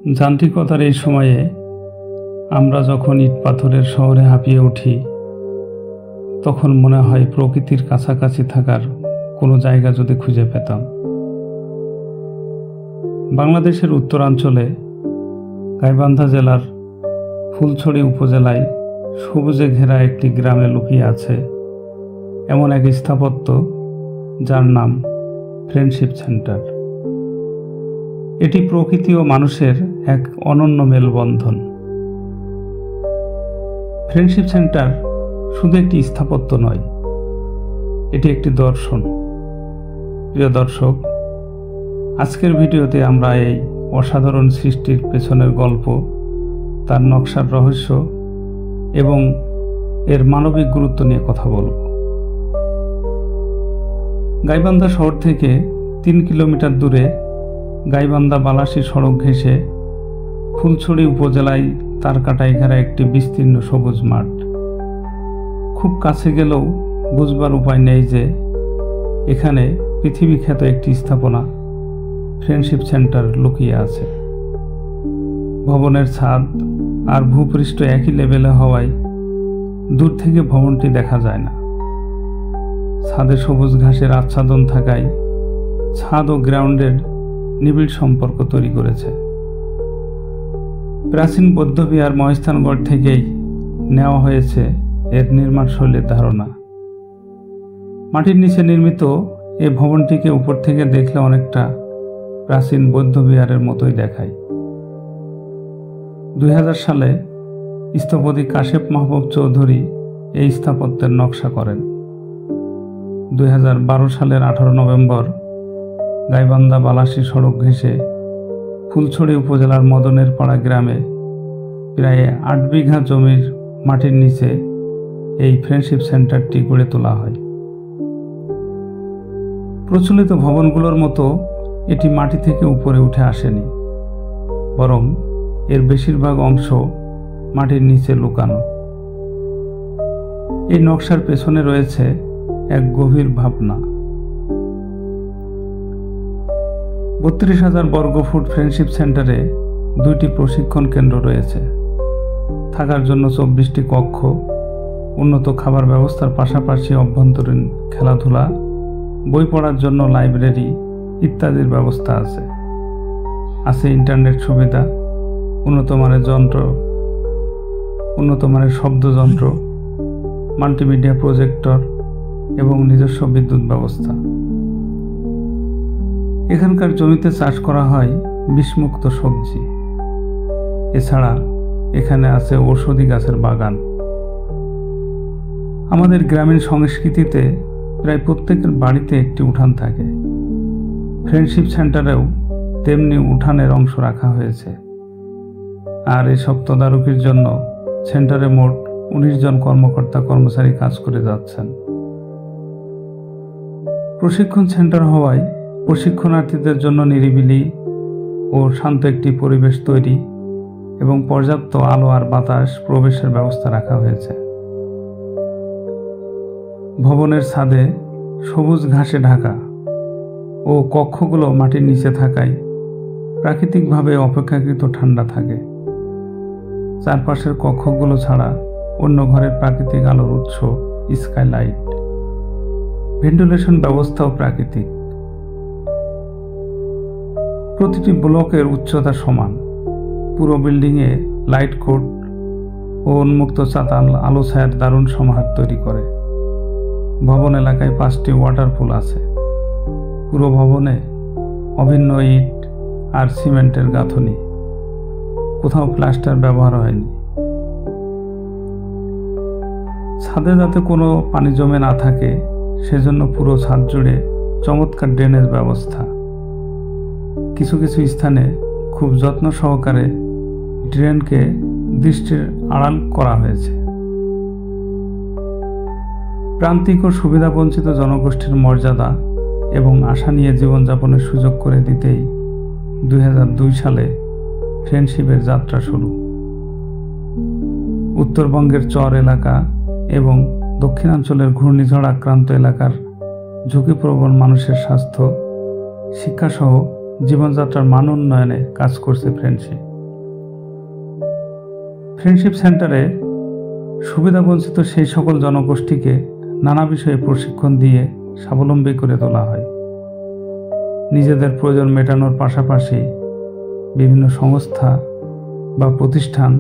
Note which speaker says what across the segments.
Speaker 1: যান্ত্রিকতার এই সময়ে আমরা যখন ইট পাথরের শহরে হাঁপিয়ে উঠি, তখন মনে হয় প্রকৃতির কাছাকাছি থাকার কোনো জায়গা যদি খুঁজে পেতাম। বাংলাদেশের উত্তরাঞ্চলে গাইবান্ধা জেলার ফুলছড়ি উপজেলায় সবুজে ঘেরা একটি গ্রামে লুকিয়ে আছে এমন এক স্থাপত্য যার নাম ফ্রেন্ডশিপ সেন্টার। এটি প্রকৃতি ও মানুষের এক অনন্য মেলবন্ধন। ফ্রেন্ডশিপ সেন্টার শুধু একটি স্থাপত্য নয়, এটি একটি দর্শন। প্রিয় দর্শক, আজকের ভিডিওতে আমরা এই অসাধারণ সৃষ্টির পেছনের গল্প, তার নকশার রহস্য এবং এর মানবিক গুরুত্ব নিয়ে কথা বলব। গাইবান্ধা শহর থেকে 3 কিলোমিটার দূরে গাইবান্ধা বালাসী সড়ক ঘেঁষে ফুলছড়ি উপজেলায় তারকাটায় ঘেরা একটি বিস্তীর্ণ সবুজ মাঠ। খুব কাছে গেলেও বুঝবার উপায় নেই যে এখানে পৃথিবী খ্যাত একটি স্থাপনা ফ্রেন্ডশিপ সেন্টার লুকিয়ে আছে। ভবনের ছাদ আর ভূপৃষ্ঠ একই লেভেলে হওয়ায় দূর থেকে ভবনটি দেখা যায় না। ছাদে সবুজ ঘাসের আচ্ছাদন থাকায় ছাদ ও গ্রাউন্ডের নিবিড় সম্পর্ক তৈরি করেছে। প্রাচীন বৌদ্ধবিহার মহেস্থানগড় থেকেই নেওয়া হয়েছে এর নির্মাণ শৈলীর ধারণা। মাটির নিচে নির্মিত এই ভবনটিকে উপর থেকে দেখলে অনেকটা প্রাচীন বৌদ্ধবিহারের মতোই দেখায়। 2000 সালে স্থপতি কাশেপ মাহবুব চৌধুরী এই স্থাপত্যের নকশা করেন। 2012 সালের 18 নভেম্বর গাইবান্ধা বালাসী সড়ক ঘেঁষে ফুলছড়ি উপজেলার মদনের পাড়া গ্রামে প্রায় 8 বিঘা জমির মাটির নিচে এই ফ্রেন্ডশিপ সেন্টারটি গড়ে তোলা হয়। প্রচলিত ভবনগুলোর মতো এটি মাটি থেকে উপরে উঠে আসেনি, বরং এর বেশিরভাগ অংশ মাটির নিচে লুকানো। এই নকশার পেছনে রয়েছে এক গভীর ভাবনা। 32,000 বর্গফুট ফ্রেন্ডশিপ সেন্টারে 2টি প্রশিক্ষণ কেন্দ্র রয়েছে। থাকার জন্য 24টি কক্ষ, উন্নত খাবার ব্যবস্থার পাশাপাশি অভ্যন্তরীণ খেলাধুলা, বই পড়ার জন্য লাইব্রেরি ইত্যাদির ব্যবস্থা আছে। আছে ইন্টারনেট সুবিধা, উন্নত মানের শব্দযন্ত্র, মাল্টিমিডিয়া প্রজেক্টর এবং নিজস্ব বিদ্যুৎ ব্যবস্থা। এখানকার জমিতে চাষ করা হয় বিষমুক্ত সবজি। এছাড়া এখানে আছে ঔষধি গাছের বাগান। আমাদের গ্রামীণ সংস্কৃতিতে প্রায় প্রত্যেকের বাড়িতে একটি উঠান থাকে। ফ্রেন্ডশিপ সেন্টারেও তেমনি উঠানের অংশ রাখা হয়েছে। আর এসব তদারকির জন্য সেন্টারে মোট 19 জন কর্মকর্তা-কর্মচারী কাজ করে যাচ্ছেন। প্রশিক্ষণ সেন্টার হওয়ায় প্রশিক্ষণার্থীদের জন্য নিরিবিলি ও শান্ত একটি পরিবেশ তৈরি এবং পর্যাপ্ত আলো আর বাতাস প্রবেশের ব্যবস্থা রাখা হয়েছে। ভবনের ছাদে সবুজ ঘাসে ঢাকা ও কক্ষগুলো মাটির নিচে থাকায় প্রাকৃতিকভাবে অপেক্ষাকৃত ঠান্ডা থাকে। চারপাশের কক্ষগুলো ছাড়া অন্য ঘরের প্রাকৃতিক আলোর উৎস স্কাইলাইট। ভেন্টিলেশন ব্যবস্থাও প্রাকৃতিক। প্রতিটি ব্লকের উচ্চতা সমান। পুরো বিল্ডিংয়ে লাইট কোট ও উন্মুক্ত চাতাল আলো ছায়ার দারুণ সমাহার তৈরি করে। ভবন এলাকায় 5টি ওয়াটার পুল আছে। পুরো ভবনে অভিন্ন ইট আর সিমেন্টের গাঁথনি, কোথাও প্লাস্টার ব্যবহার হয়নি। ছাদে যাতে কোনো পানি জমে না থাকে সেজন্য পুরো ছাদ জুড়ে চমৎকার ড্রেনেজ ব্যবস্থা। কিছু কিছু স্থানে খুব যত্ন সহকারে ড্রেনকে দৃষ্টির আড়াল করা হয়েছে। প্রান্তিক ও সুবিধাবঞ্চিত জনগোষ্ঠীর মর্যাদা এবং আশা নিয়ে জীবনযাপনের সুযোগ করে দিতেই 2002 সালে ফ্রেন্ডশিপের যাত্রা শুরু। উত্তরবঙ্গের চর এলাকা এবং দক্ষিণাঞ্চলের ঘূর্ণিঝড় আক্রান্ত এলাকার ঝুঁকিপ্রবণ মানুষের স্বাস্থ্য, শিক্ষাসহ জীবনযাত্রার মান উন্নয়নে কাজ করছে ফ্রেন্ডশিপ। ফ্রেন্ডশিপ সেন্টারে সুবিধাবঞ্চিত সেই সকল জনগোষ্ঠীকে নানা বিষয়ে প্রশিক্ষণ দিয়ে স্বাবলম্বী করে তোলা হয়। নিজেদের প্রয়োজন মেটানোর পাশাপাশি বিভিন্ন সংস্থা বা প্রতিষ্ঠান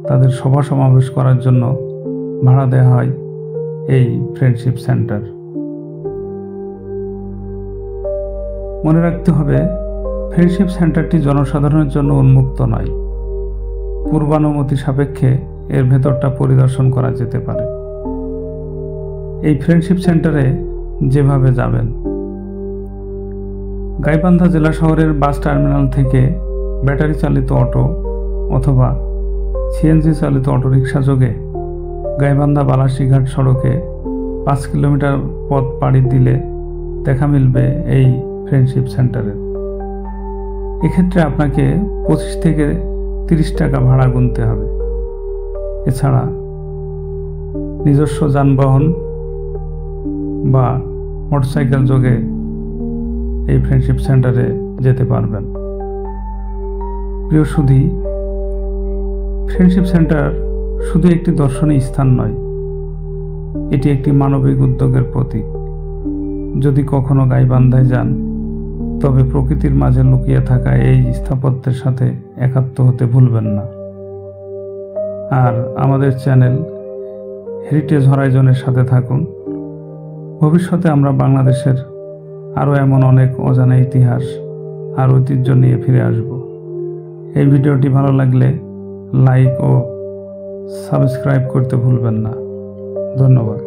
Speaker 1: তাদের সভা সমাবেশ করার জন্য ভাড়া দেওয়া হয় এই ফ্রেন্ডশিপ সেন্টার। মনে রাখতে হবে, ফ্রেন্ডশিপ সেন্টারটি জনসাধারণের জন্য উন্মুক্ত নয়। পূর্বানুমতি সাপেক্ষে এর ভেতরটা পরিদর্শন করা যেতে পারে। এই ফ্রেন্ডশিপ সেন্টারে যেভাবে যাবেন, গাইবান্ধা জেলা শহরের বাস টার্মিনাল থেকে ব্যাটারি চালিত অটো অথবা সিএনজি চালিত অটোরিকশা যোগে গাইবান্ধা বালাসীঘাট সড়কে 5 কিলোমিটার পথ পাড়ি দিলে দেখা মিলবে এই ফ্রেন্ডশিপ সেন্টারের। এক্ষেত্রে আপনাকে 25 থেকে 30 টাকা ভাড়া গুনতে হবে। এছাড়া নিজস্ব যানবাহন বা মোটরসাইকেল যোগে এই ফ্রেন্ডশিপ সেন্টারে যেতে পারবেন। প্রিয় সুধী, ফ্রেন্ডশিপ সেন্টার শুধু একটি দর্শনীয় স্থান নয়, এটি একটি মানবিক উদ্যোগের প্রতীক। যদি কখনো গাইবান্ধায় যান, তবে প্রকৃতির মাঝে লুকিয়ে থাকা এই স্থাপত্যের সাথে একাত্ম হতে ভুলবেন না। আর আমাদের চ্যানেল হেরিটেজ হরাইজনের সাথে থাকুন। ভবিষ্যতে আমরা বাংলাদেশের আরও এমন অনেক অজানা ইতিহাস আর ঐতিহ্য নিয়ে ফিরে আসব। এই ভিডিওটি ভালো লাগলে লাইক ও সাবস্ক্রাইব করতে ভুলবেন না। ধন্যবাদ।